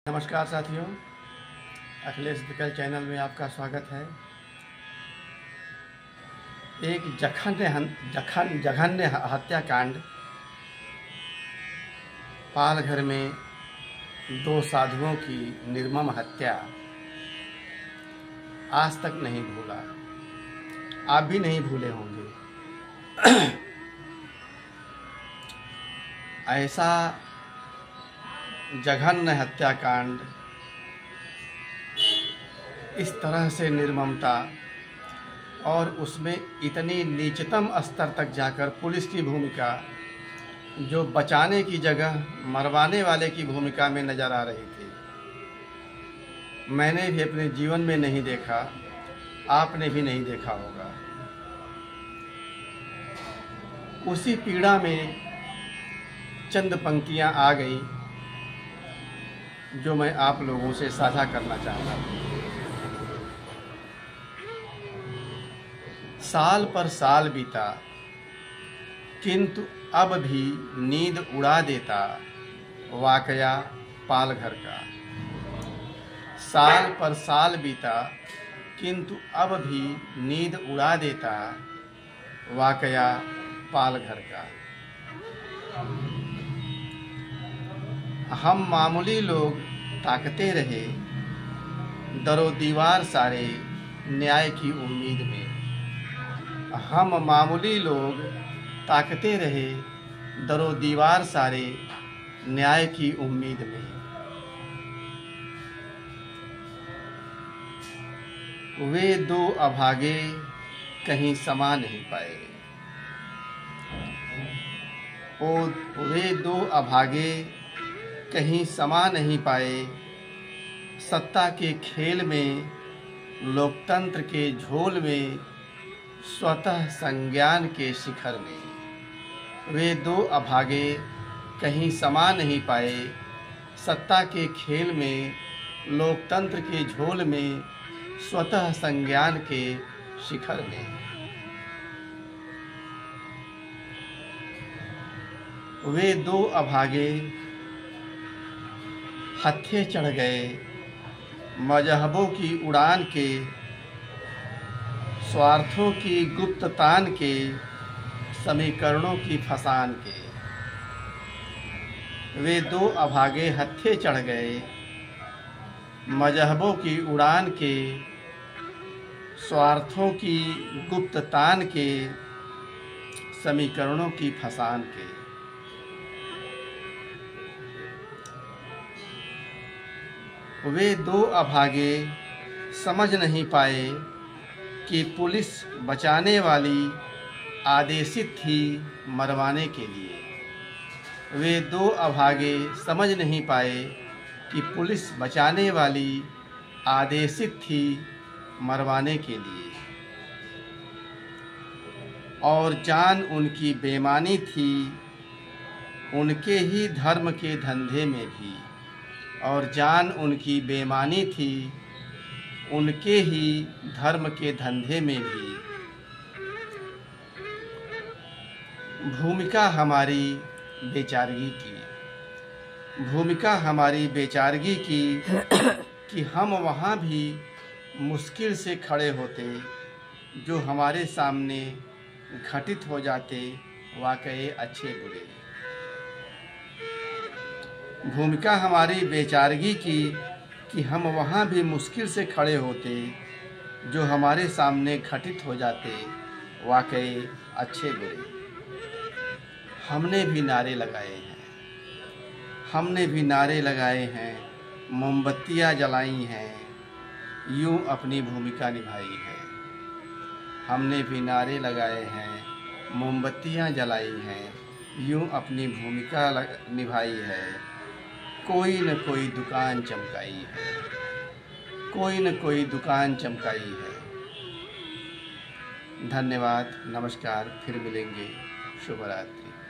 नमस्कार साथियों, अखिलेश विकल चैनल में आपका स्वागत है। एक जघन्य हत्याकांड पालघर में 2 साधुओं की निर्मम हत्या आज तक नहीं भूला, आप भी नहीं भूले होंगे। ऐसा जघन्य हत्याकांड, इस तरह से निर्ममता और उसमें इतनी नीचतम स्तर तक जाकर पुलिस की भूमिका, जो बचाने की जगह मरवाने वाले की भूमिका में नज़र आ रही थी, मैंने भी अपने जीवन में नहीं देखा, आपने भी नहीं देखा होगा। उसी पीड़ा में चंद पंक्तियां आ गई जो मैं आप लोगों से साझा करना चाहता हूँ। साल पर साल बीता, किंतु अब भी नींद उड़ा देता वाकया पालघर का। साल पर साल बीता, किंतु अब भी नींद उड़ा देता वाकया पालघर का। हम मामूली लोग ताकते रहे दरो दीवार सारे न्याय की उम्मीद में। हम मामूली लोग ताकते रहे दरो दीवार सारे न्याय की उम्मीद में। वे 2 अभागे कहीं समा नहीं पाए। वे 2 अभागे कहीं समा नहीं पाए, सत्ता के खेल में, लोकतंत्र के झोल में, स्वतः संज्ञान के शिखर में। वे 2 अभागे कहीं समा नहीं पाए, सत्ता के खेल में, लोकतंत्र के झोल में, स्वतः संज्ञान के शिखर में। वे 2 अभागे हत्थे चढ़ गए मजहबों की उड़ान के, स्वार्थों की गुप्त तान के, समीकरणों की फसान के। वे 2 अभागे हत्थे चढ़ गए मजहबों की उड़ान के, स्वार्थों की गुप्त तान के, समीकरणों की फसान के। वे 2 अभागे समझ नहीं पाए कि पुलिस बचाने वाली आदेशित थी मरवाने के लिए। वे 2 अभागे समझ नहीं पाए कि पुलिस बचाने वाली आदेशित थी मरवाने के लिए, और जान उनकी बेईमानी थी उनके ही धर्म के धंधे में भी, और जान उनकी बेईमानी थी उनके ही धर्म के धंधे में भी। भूमिका हमारी बेचारगी की, भूमिका हमारी बेचारगी की कि हम वहाँ भी मुश्किल से खड़े होते जो हमारे सामने घटित हो जाते वाकई अच्छे बुरे। भूमिका हमारी बेचारगी की कि हम वहाँ भी मुश्किल से खड़े होते जो हमारे सामने घटित हो जाते वाकई अच्छे बुरे। हमने भी नारे लगाए हैं, हमने भी नारे लगाए हैं, मोमबत्तियाँ जलाई हैं, यूँ अपनी भूमिका निभाई है। हमने भी नारे लगाए हैं, मोमबत्तियाँ जलाई हैं, यूँ अपनी भूमिका निभाई है। कोई न कोई दुकान चमकाई है, कोई न कोई दुकान चमकाई है। धन्यवाद, नमस्कार, फिर मिलेंगे। शुभ रात्रि।